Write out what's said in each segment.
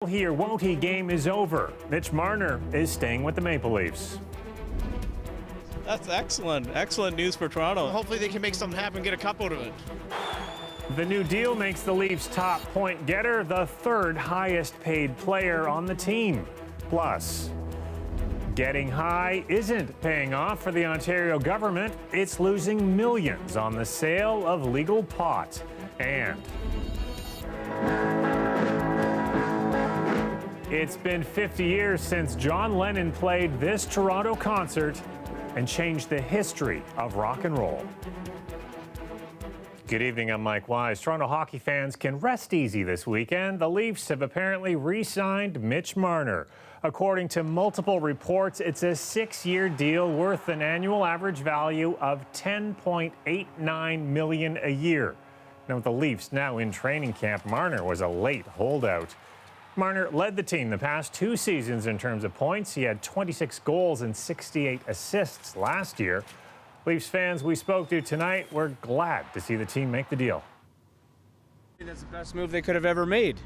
He or won't he game is over. Mitch Marner is staying with the Maple Leafs. That's excellent. Excellent news for Toronto. Hopefully they can make something happen, get a cup out of it. The new deal makes the Leafs' top point getter the third highest paid player on the team. Plus, getting high isn't paying off for the Ontario government. It's losing millions on the sale of legal pot. And it's been 50 years since John Lennon played this Toronto concert and changed the history of rock and roll. Good evening, I'm Mike Wise. Toronto hockey fans can rest easy this weekend. The Leafs have apparently re-signed Mitch Marner. According to multiple reports, it's a 6-year deal worth an annual average value of $10.89 million a year. Now, with the Leafs now in training camp, Marner was a late holdout. Marner led the team the past 2 seasons in terms of points. He had 26 goals and 68 assists last year. Leafs fans we spoke to tonight were glad to see the team make the deal. That's the best move they could have ever made.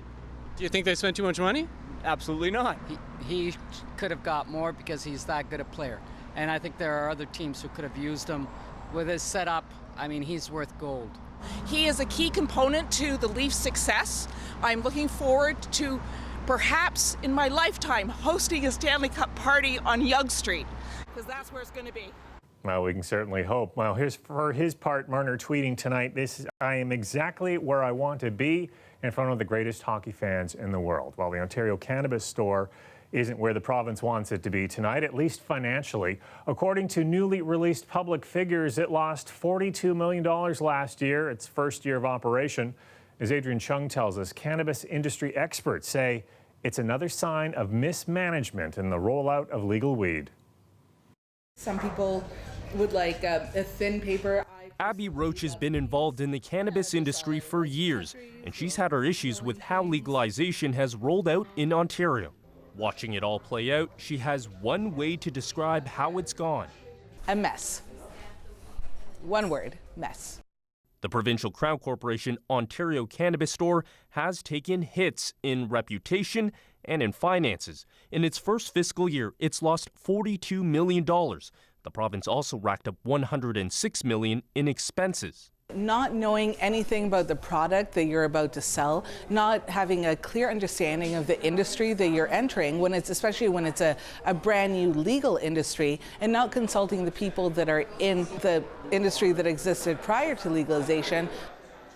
Do you think they spent too much money? Absolutely not. He could have got more because he's that good a player. And I think there are other teams who could have used him. With his setup, I mean, he's worth gold. He is a key component to the Leafs' success. I'm looking forward to perhaps in my lifetime hosting a Stanley Cup party on Yonge Street, because that's where it's going to be. Well, we can certainly hope. Well, here's for his part, Marner tweeting tonight, I am exactly where I want to be, in front of the greatest hockey fans in the world. While the Ontario Cannabis Store isn't where the province wants it to be tonight, at least financially. According to newly released public figures, it lost $42 million last year, its first year of operation. As Adrian Chung tells us, cannabis industry experts say it's another sign of mismanagement in the rollout of legal weed. Some people would like a thin paper. Abby Roach has been involved in the cannabis industry for years, and she's had her issues with how legalization has rolled out in Ontario. Watching it all play out, she has one way to describe how it's gone. A mess. One word, mess. The Provincial Crown Corporation Ontario Cannabis Store has taken hits in reputation and in finances. In its first fiscal year, it's lost $42 million. The province also racked up $106 million in expenses. Not knowing anything about the product that you're about to sell, not having a clear understanding of the industry that you're entering, especially when it's a brand new legal industry, and not consulting the people that are in the industry that existed prior to legalization.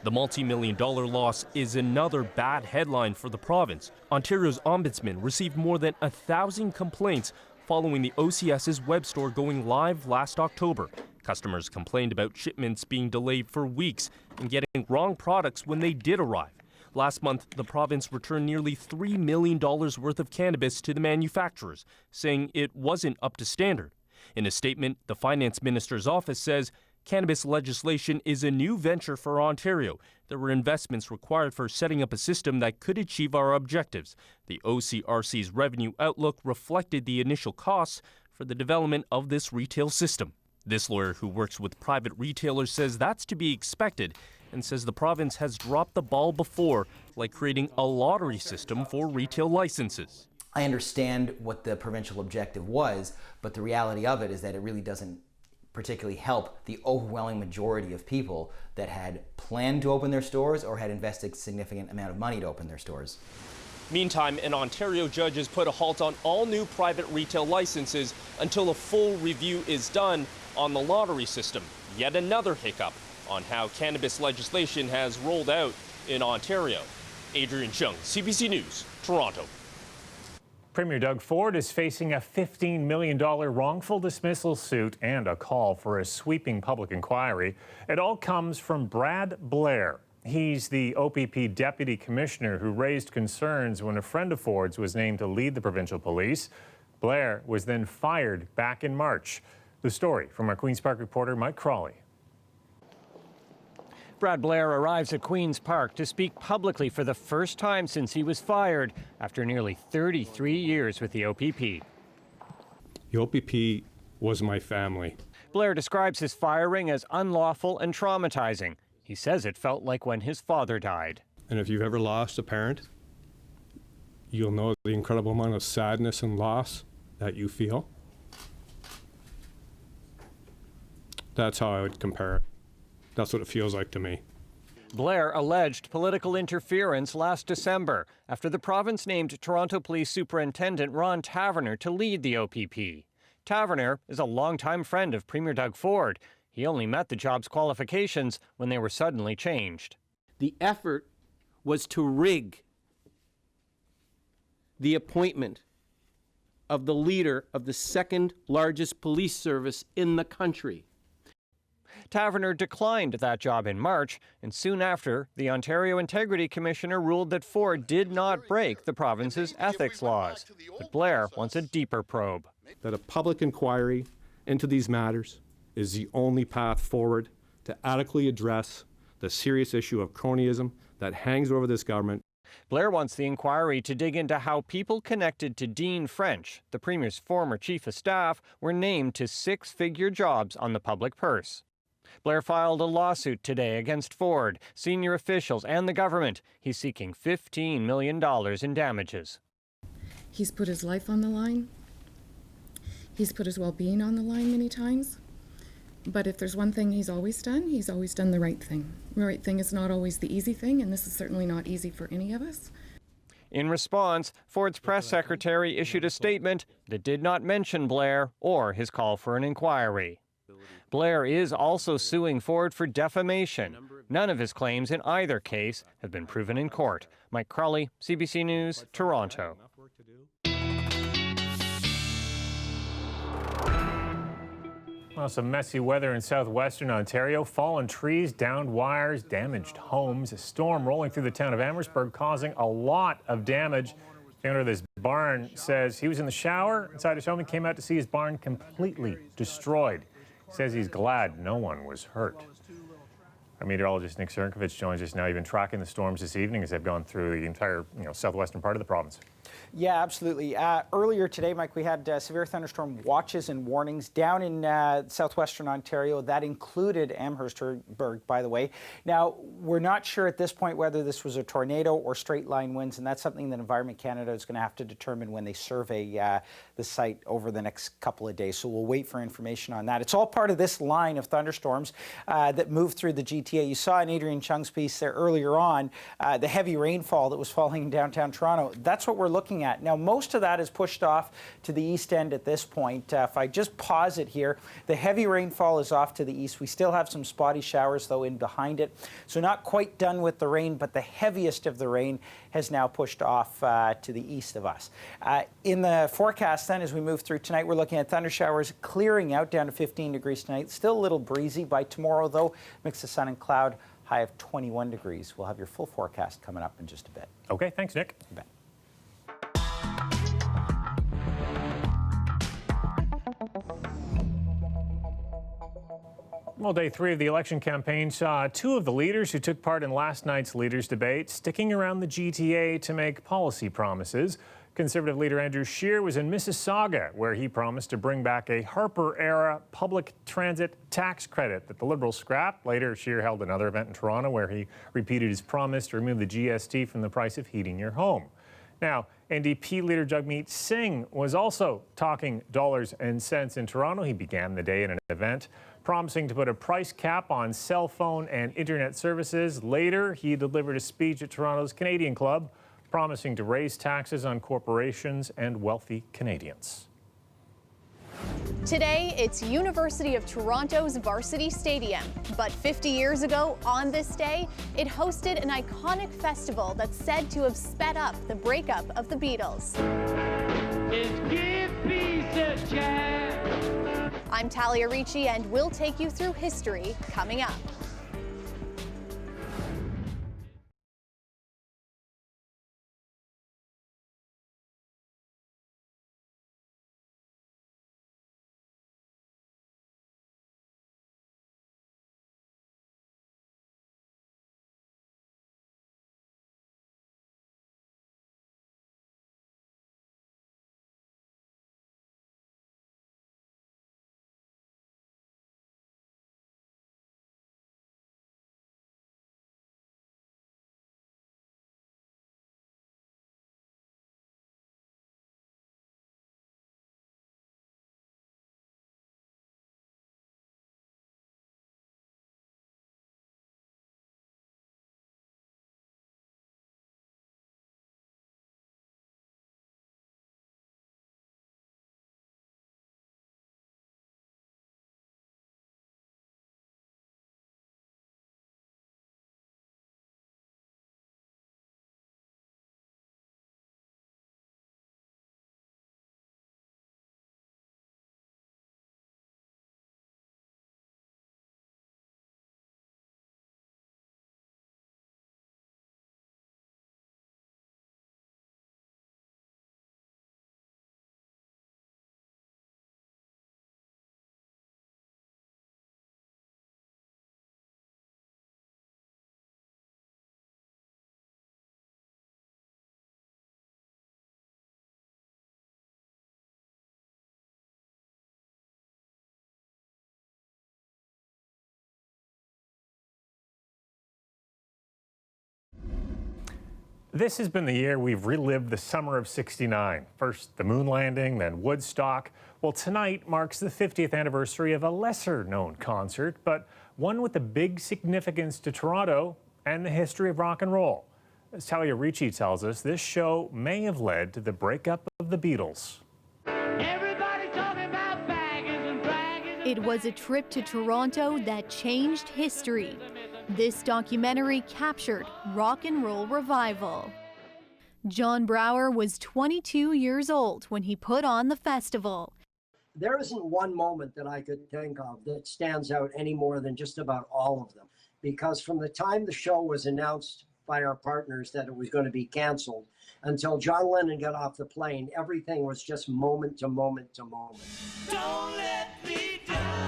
The multi-million-dollar loss is another bad headline for the province. Ontario's ombudsman received more than 1,000 complaints following the OCS's web store going live last October. Customers complained about shipments being delayed for weeks and getting wrong products when they did arrive. Last month, the province returned nearly $3 million worth of cannabis to the manufacturers, saying it wasn't up to standard. In a statement, the finance minister's office says cannabis legislation is a new venture for Ontario. There were investments required for setting up a system that could achieve our objectives. The OCRC's revenue outlook reflected the initial costs for the development of this retail system. This lawyer, who works with private retailers, says that's to be expected and says the province has dropped the ball before, like creating a lottery system for retail licenses. I understand what the provincial objective was, but the reality of it is that it really doesn't particularly help the overwhelming majority of people that had planned to open their stores or had invested a significant amount of money to open their stores. Meantime, an Ontario judge has put a halt on all new private retail licenses until a full review is done on the lottery system. Yet another hiccup on how cannabis legislation has rolled out in Ontario. Adrian Chung, CBC News, Toronto. Premier Doug Ford is facing a $15 million wrongful dismissal suit and a call for a sweeping public inquiry. It all comes from Brad Blair. He's the OPP deputy commissioner who raised concerns when a friend of Ford's was named to lead the provincial police. Blair was then fired back in March. The story from our Queen's Park reporter Mike Crawley. Brad Blair arrives at Queen's Park to speak publicly for the first time since he was fired after nearly 33 years with the OPP. The OPP was my family. Blair describes his firing as unlawful and traumatizing. He says it felt like when his father died. And if you've ever lost a parent, you'll know the incredible amount of sadness and loss that you feel. That's how I would compare it. That's what it feels like to me. Blair alleged political interference last December after the province named Toronto Police Superintendent Ron Taverner to lead the OPP. Taverner is a longtime friend of Premier Doug Ford. He only met the job's qualifications when they were suddenly changed. The effort was to rig the appointment of the leader of the second largest police service in the country. Taverner declined that job in March, and soon after, the Ontario Integrity Commissioner ruled that Ford did not break the province's ethics laws. But Blair wants a deeper probe. That a public inquiry into these matters is the only path forward to adequately address the serious issue of cronyism that hangs over this government. Blair wants the inquiry to dig into how people connected to Dean French, the Premier's former chief of staff, were named to six-figure jobs on the public purse. Blair filed a lawsuit today against Ford, senior officials, and the government. He's seeking $15 million in damages. He's put his life on the line. He's put his well-being on the line many times. But if there's one thing he's always done the right thing. The right thing is not always the easy thing, and this is certainly not easy for any of us. In response, Ford's press secretary issued a statement that did not mention Blair or his call for an inquiry. Blair is also suing Ford for defamation. None of his claims in either case have been proven in court. Mike Crawley, CBC News, Toronto. Well, some messy weather in southwestern Ontario. Fallen trees, downed wires, damaged homes. A storm rolling through the town of Amherstburg causing a lot of damage. The owner of this barn says he was in the shower inside his home and came out to see his barn completely destroyed. He says he's glad no one was hurt. Our meteorologist Nick Cernkovich joins us now. You've been tracking the storms this evening as they've gone through the entire southwestern part of the province. Yeah, absolutely. Earlier today, Mike, we had severe thunderstorm watches and warnings down in southwestern Ontario. That included Amherstburg, by the way. Now, we're not sure at this point whether this was a tornado or straight line winds, and that's something that Environment Canada is going to have to determine when they survey the site over the next couple of days. So we'll wait for information on that. It's all part of this line of thunderstorms that moved through the GTA. You saw in Adrian Chung's piece there earlier on the heavy rainfall that was falling in downtown Toronto. That's what we're looking at. Now, most of that is pushed off to the east end at this point. If I just pause it here, the heavy rainfall is off to the east. We still have some spotty showers, though, in behind it. So not quite done with the rain, but the heaviest of the rain has now pushed off to the east of us. In the forecast, then, as we move through tonight, we're looking at thunder showers clearing out down to 15 degrees tonight. Still a little breezy. By tomorrow, though, mix of sun and cloud, high of 21 degrees. We'll have your full forecast coming up in just a bit. Okay, thanks, Nick. You bet. Well, day 3 of the election campaign saw two of the leaders who took part in last night's leaders' debate sticking around the GTA to make policy promises. Conservative leader Andrew Scheer was in Mississauga, where he promised to bring back a Harper-era public transit tax credit that the Liberals scrapped. Later, Scheer held another event in Toronto where he repeated his promise to remove the GST from the price of heating your home. Now, NDP leader Jagmeet Singh was also talking dollars and cents in Toronto. He began the day in an event promising to put a price cap on cell phone and internet services. Later, he delivered a speech at Toronto's Canadian Club, promising to raise taxes on corporations and wealthy Canadians. Today, it's University of Toronto's Varsity Stadium. But 50 years ago, on this day, it hosted an iconic festival that's said to have sped up the breakup of the Beatles. I'm Talia Ricci, and we'll take you through history coming up. This has been the year we've relived the summer of '69. First the moon landing, then Woodstock. Well, tonight marks the 50th anniversary of a lesser-known concert, but one with a big significance to Toronto and the history of rock and roll. As Talia Ricci tells us, this show may have led to the breakup of the Beatles. It was a trip to Toronto that changed history. This documentary captured rock and roll revival. John Brower was 22 years old when he put on the festival. There isn't one moment that I could think of that stands out any more than just about all of them. Because from the time the show was announced by our partners that it was going to be canceled until John Lennon got off the plane, everything was just moment to moment to moment. Don't let me down.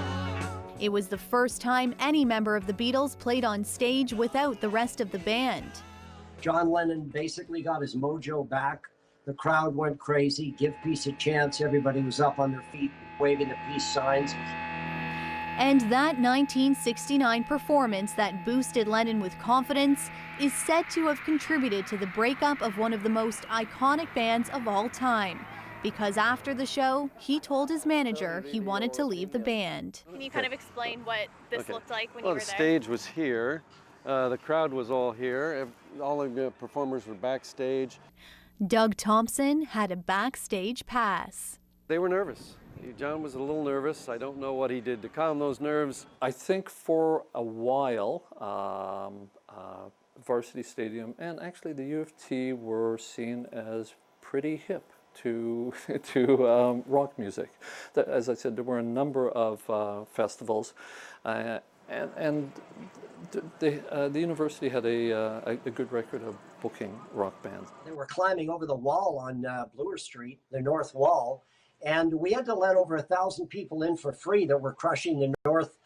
It was the first time any member of the Beatles played on stage without the rest of the band. John Lennon basically got his mojo back. The crowd went crazy. Give peace a chance. Everybody was up on their feet waving the peace signs. And that 1969 performance that boosted Lennon with confidence is said to have contributed to the breakup of one of the most iconic bands of all time. Because after the show, he told his manager he wanted to leave the band. Can you kind of explain what this looked like when you were there? there? The stage was here. The crowd was all here. All of the performers were backstage. Doug Thompson had a backstage pass. They were nervous. John was a little nervous. I don't know what he did to calm those nerves. I think for a while, Varsity Stadium and actually the U of T were seen as pretty hip to rock music. As I said, there were a number of festivals, and the university had a good record of booking rock bands. They were climbing over the wall on Bloor Street, the north wall, and we had to let over 1,000 people in for free that were crushing the north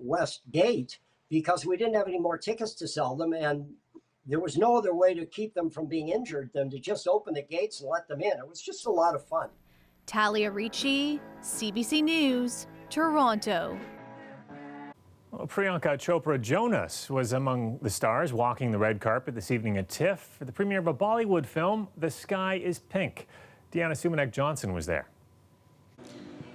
west gate because we didn't have any more tickets to sell them, and there was no other way to keep them from being injured than to just open the gates and let them in. It was just a lot of fun. Talia Ricci, CBC News, Toronto. Well, Priyanka Chopra Jonas was among the stars walking the red carpet this evening at TIFF for the premiere of a Bollywood film, The Sky is Pink. Deanna Sumanek-Johnson was there.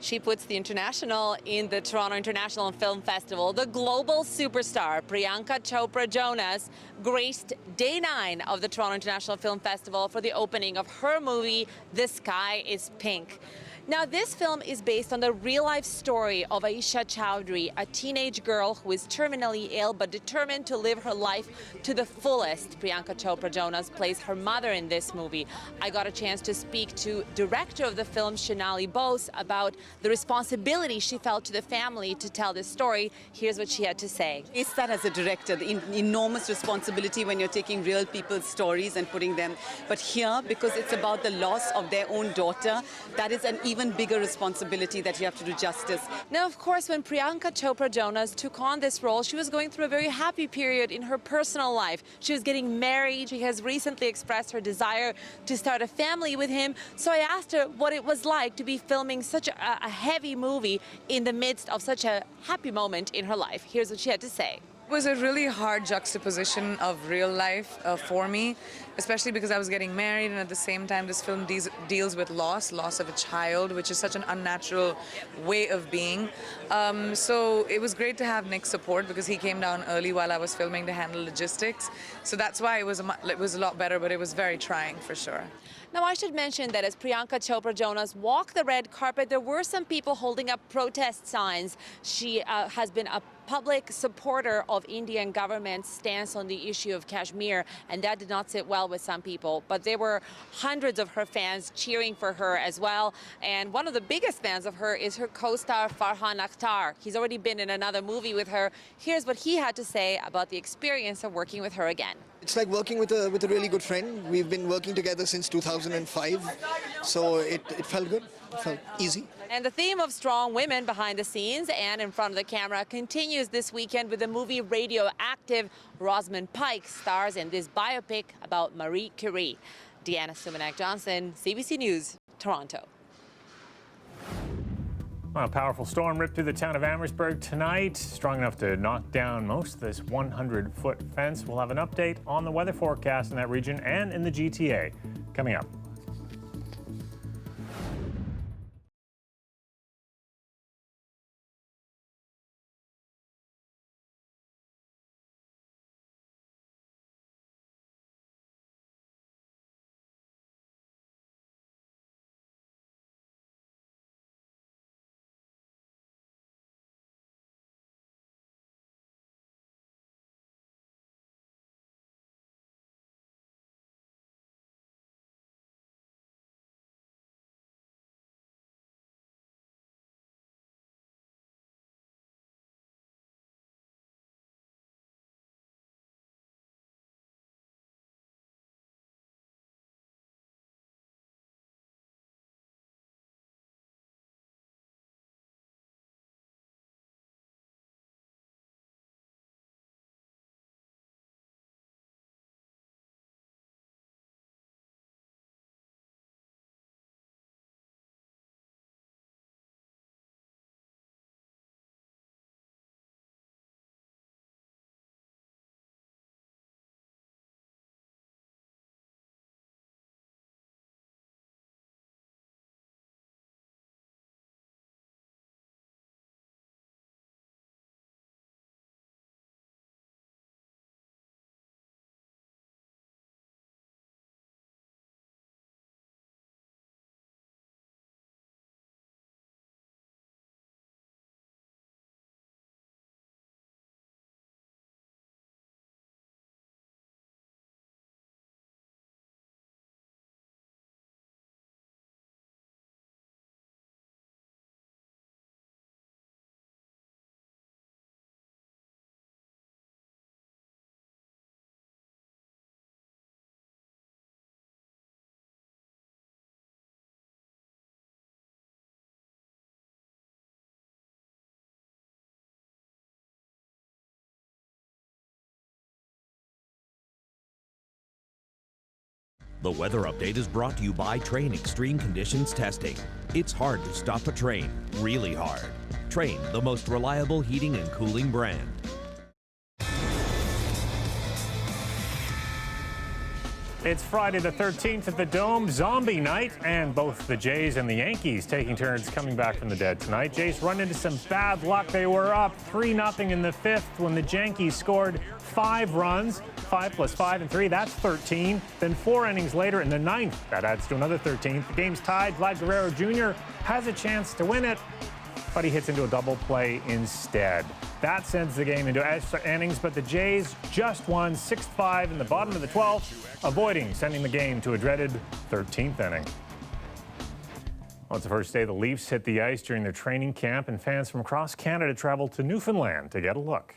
She puts the International in the Toronto International Film Festival. The global superstar Priyanka Chopra Jonas graced day 9 of the Toronto International Film Festival for the opening of her movie, The Sky is Pink. Now, this film is based on the real-life story of Aisha Chowdhury, a teenage girl who is terminally ill but determined to live her life to the fullest. Priyanka Chopra Jonas plays her mother in this movie. I got a chance to speak to director of the film, Shonali Bose, about the responsibility she felt to the family to tell this story. Here's what she had to say. It's that as a director, the enormous responsibility when you're taking real people's stories and putting them. But here, because it's about the loss of their own daughter, that is an even bigger responsibility that you have to do justice. Now, of course, when Priyanka Chopra Jonas took on this role, she was going through a very happy period in her personal life. She was getting married. She has recently expressed her desire to start a family with him. So I asked her what it was like to be filming such a heavy movie in the midst of such a happy moment in her life. Here's what she had to say. It was a really hard juxtaposition of real life for me, especially because I was getting married, and at the same time this film deals with loss of a child, which is such an unnatural way of being. So it was great to have Nick's support because he came down early while I was filming to handle logistics. So that's why it was a lot better, but it was very trying for sure. Now, I should mention that as Priyanka Chopra Jonas walked the red carpet, there were some people holding up protest signs. She has been a public supporter of Indian government's stance on the issue of Kashmir, and that did not sit well with some people. But there were hundreds of her fans cheering for her as well. And one of the biggest fans of her is her co-star Farhan Akhtar. He's already been in another movie with her. Here's what he had to say about the experience of working with her again. It's like working with a really good friend. We've been working together since 2005, so it felt good. It felt easy. And the theme of strong women behind the scenes and in front of the camera continues this weekend with the movie Radioactive. Rosamund Pike stars in this biopic about Marie Curie. Deanna Sumanek-Johnson, CBC News, Toronto. Well, a powerful storm ripped through the town of Amherstburg tonight, strong enough to knock down most of this 100-foot fence. We'll have an update on the weather forecast in that region and in the GTA coming up. The weather update is brought to you by Train Extreme Conditions Testing. It's hard to stop a train, really hard. Train, the most reliable heating and cooling brand. It's Friday the 13th at the Dome, Zombie Night, and both the Jays and the Yankees taking turns coming back from the dead tonight. Jays run into some bad luck. They were up 3-0 in the fifth when the Yankees scored 5 runs. 5 plus 5 and 3, that's 13. Then 4 innings later in the ninth, that adds to another 13. The game's tied. Vlad Guerrero Jr. has a chance to win it, but he hits into a double play instead. That sends the game into extra innings, but the Jays just won 6-5 in the bottom of the 12th, avoiding sending the game to a dreaded 13th inning. Well, it's the first day the Leafs hit the ice during their training camp, and fans from across Canada traveled to Newfoundland to get a look.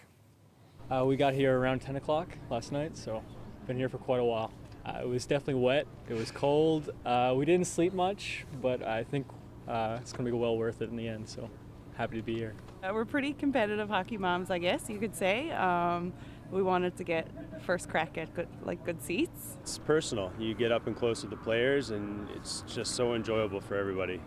We got here around 10 o'clock last night, so been here for quite a while. It was definitely wet, it was cold. We didn't sleep much, but I think it's going to be well worth it in the end, so happy to be here. We're pretty competitive hockey moms, I guess you could say. We wanted to get first crack at good seats. It's personal. You get up and close with the players, and it's just so enjoyable for everybody.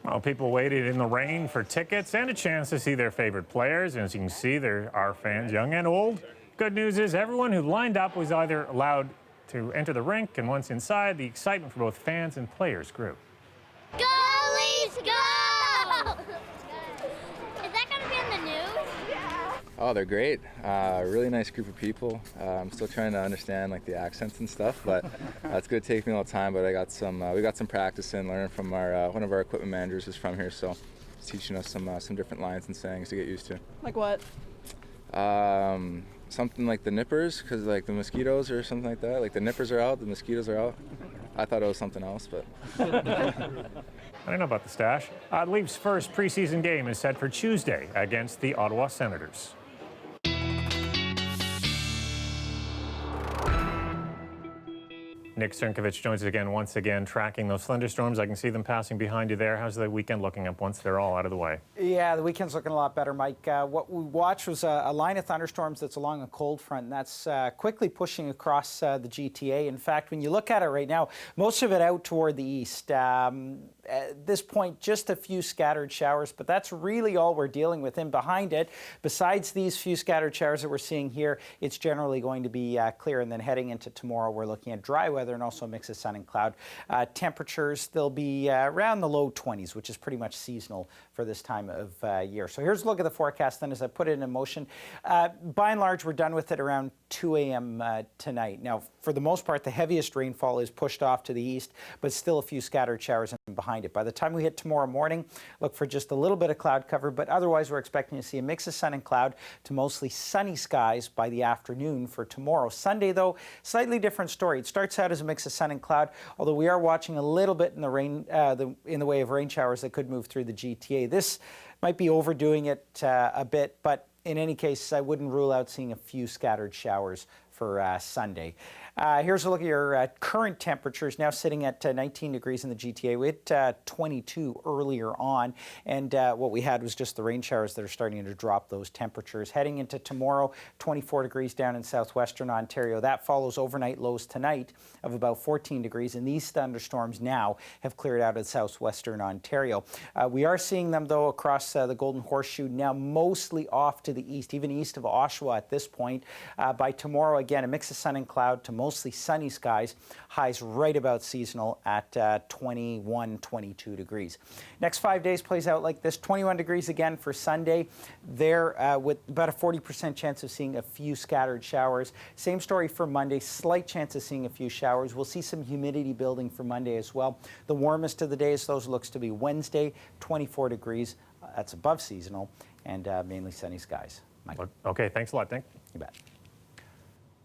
Well, people waited in the rain for tickets and a chance to see their favorite players. And as you can see, there are fans, young and old. Good news is everyone who lined up was either allowed to enter the rink, and once inside, the excitement for both fans and players grew. Go Leafs, go! Is that going to be in the news? Yeah. Oh, they're great. Really nice group of people. I'm still trying to understand the accents and stuff, but it's going to take me a little time. But I got some. We got some practice in learning from our one of our equipment managers who's from here, so he's teaching us some different lines and sayings to get used to. Like what? Something like the nippers, because the mosquitoes or something like that. Like the nippers are out, the mosquitoes are out. I thought it was something else, but. I don't know about the stash. Leafs' first preseason game is set for Tuesday against the Ottawa Senators. Nick Sternkovich joins us again, once again, tracking those thunderstorms. I can see them passing behind you there. How's the weekend looking up once they're all out of the way? Yeah, the weekend's looking a lot better, Mike. What we watched was a line of thunderstorms that's along a cold front, and that's quickly pushing across the GTA. In fact, when you look at it right now, most of it out toward the east. at this point, just a few scattered showers, but that's really all we're dealing with. And behind it, besides these few scattered showers that we're seeing here, it's generally going to be clear. And then heading into tomorrow, we're looking at dry weather and also a mix of sun and cloud. Temperatures, they'll be around the low 20s, which is pretty much seasonal for this time of year. So here's a look at the forecast then as I put it in motion. By and large, we're done with it around 2 a.m. Tonight. Now, for the most part, the heaviest rainfall is pushed off to the east, but still a few scattered showers behind it. By the time we hit tomorrow morning, look for just a little bit of cloud cover, but otherwise we're expecting to see a mix of sun and cloud to mostly sunny skies by the afternoon for tomorrow. Sunday, though, slightly different story. It starts out as a mix of sun and cloud, although we are watching a little bit in the rain, in the way of rain showers that could move through the GTA. This might be overdoing it a bit, but in any case, I wouldn't rule out seeing a few scattered showers for Sunday. Here's a look at your current temperatures, now sitting at 19 degrees in the GTA. We hit 22 earlier on, and what we had was just the rain showers that are starting to drop those temperatures. Heading into tomorrow, 24 degrees down in southwestern Ontario. That follows overnight lows tonight of about 14 degrees, and these thunderstorms now have cleared out of southwestern Ontario. We are seeing them, though, across the Golden Horseshoe, now mostly off to the east, even east of Oshawa at this point. By tomorrow, again, a mix of sun and cloud to mostly sunny skies, highs right about seasonal at 21, 22 degrees. Next 5 days plays out like this. 21 degrees again for Sunday. There with about a 40% chance of seeing a few scattered showers. Same story for Monday, slight chance of seeing a few showers. We'll see some humidity building for Monday as well. The warmest of the days, those looks to be Wednesday, 24 degrees. That's above seasonal, and mainly sunny skies. Mike. Okay, thanks a lot, Nick. You bet.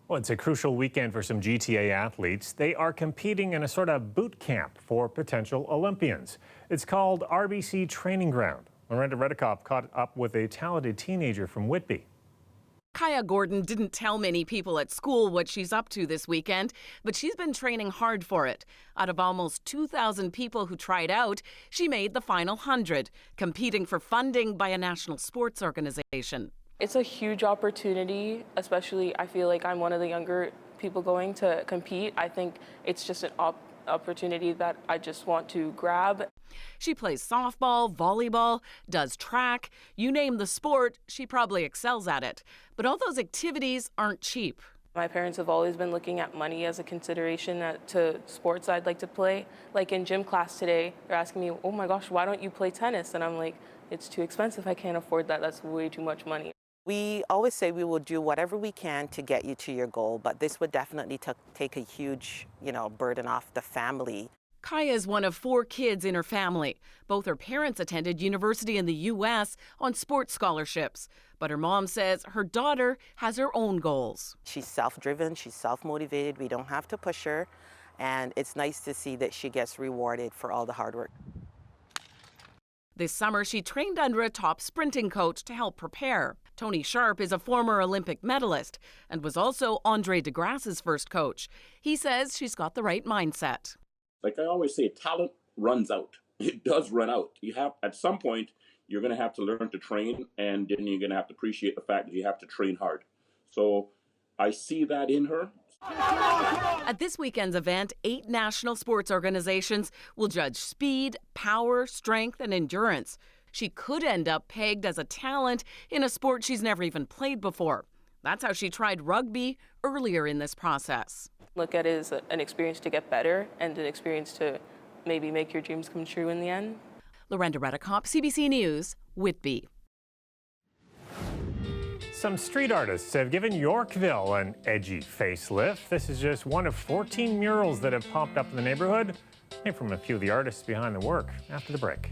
Well, it's a crucial weekend for some GTA athletes. They are competing in a sort of boot camp for potential Olympians. It's called RBC Training Ground. Miranda Redekop caught up with a talented teenager from Whitby. Kaya Gordon didn't tell many people at school what she's up to this weekend, but she's been training hard for it. Out of almost 2,000 people who tried out, she made the final 100, competing for funding by a national sports organization. It's a huge opportunity, especially I feel like I'm one of the younger people going to compete. I think it's just an opportunity that I just want to grab. She plays softball, volleyball, does track. You name the sport, she probably excels at it. But all those activities aren't cheap. My parents have always been looking at money as a consideration to sports I'd like to play. Like in gym class today, they're asking me, oh my gosh, why don't you play tennis? And I'm like, it's too expensive. I can't afford that. That's way too much money. We always say we will do whatever we can to get you to your goal, but this would definitely take a huge, burden off the family. Kaya is one of 4 kids in her family. Both her parents attended university in the U.S. on sports scholarships. But her mom says her daughter has her own goals. She's self-driven, she's self-motivated, we don't have to push her, and it's nice to see that she gets rewarded for all the hard work. This summer, she trained under a top sprinting coach to help prepare. Tony Sharp is a former Olympic medalist and was also Andre DeGrasse's first coach. He says she's got the right mindset. Like I always say, talent runs out. It does run out. You have, at some point, you're going to have to learn to train, and then you're going to have to appreciate the fact that you have to train hard. So I see that in her. At this weekend's event, 8 national sports organizations will judge speed, power, strength, and endurance. She could end up pegged as a talent in a sport she's never even played before. That's how she tried rugby earlier in this process. Look at it as an experience to get better and an experience to maybe make your dreams come true in the end. Miranda Redekop, CBC News, Whitby. Some street artists have given Yorkville an edgy facelift. This is just one of 14 murals that have popped up in the neighborhood. Hear from a few of the artists behind the work after the break.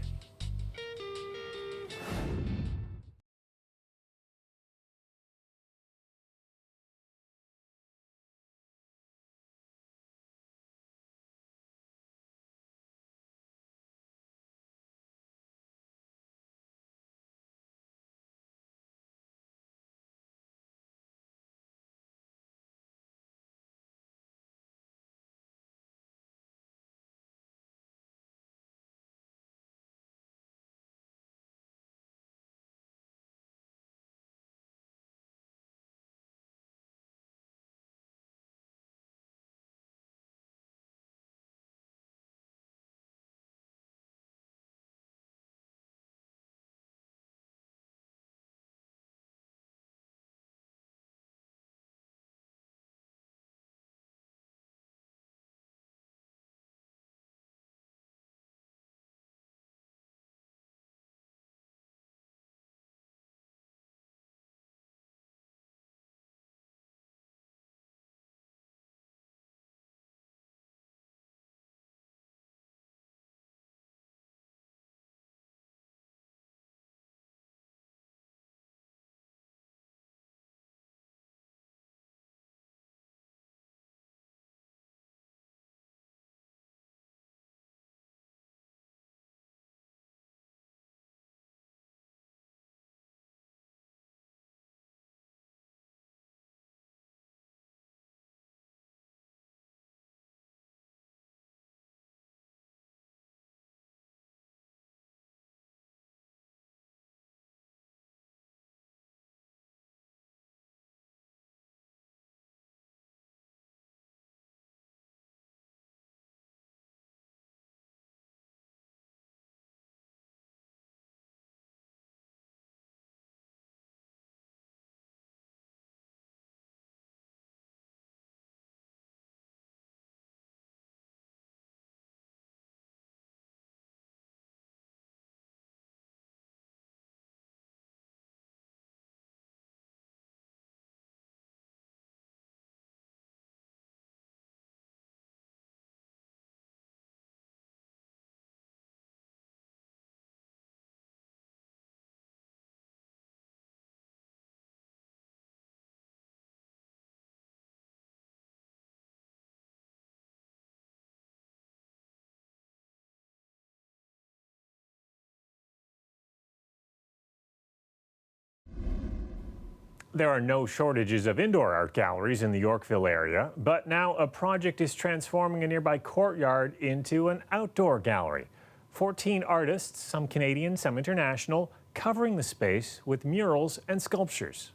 There are no shortages of indoor art galleries in the Yorkville area, but now a project is transforming a nearby courtyard into an outdoor gallery. 14 artists, some Canadian, some international, covering the space with murals and sculptures.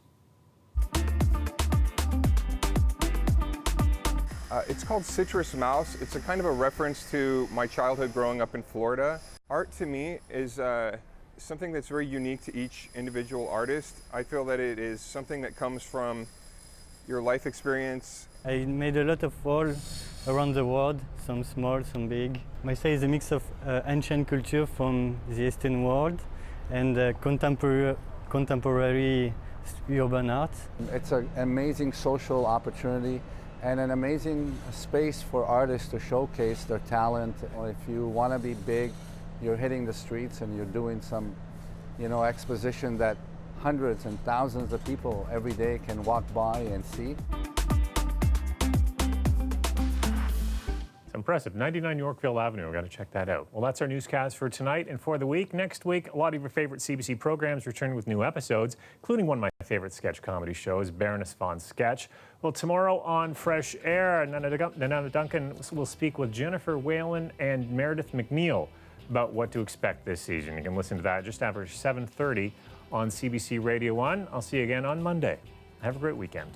It's called Citrus Mouse. It's a kind of a reference to my childhood growing up in Florida. Art to me is something that's very unique to each individual artist. I feel that it is something that comes from your life experience. I made a lot of walls around the world, some small, some big. My style is a mix of ancient culture from the Eastern world and contemporary urban art. It's an amazing social opportunity and an amazing space for artists to showcase their talent. If you want to be big, you're hitting the streets and you're doing some, exposition that hundreds and thousands of people every day can walk by and see. It's impressive. 99 Yorkville Avenue. We've got to check that out. Well, that's our newscast for tonight and for the week. Next week, a lot of your favorite CBC programs return with new episodes, including one of my favorite sketch comedy shows, Baroness Von Sketch. Well, tomorrow on Fresh Air, Nana Duncan will speak with Jennifer Whalen and Meredith McNeil about what to expect this season. You can listen to that just after 7:30 on CBC Radio 1. I'll see you again on Monday. Have a great weekend.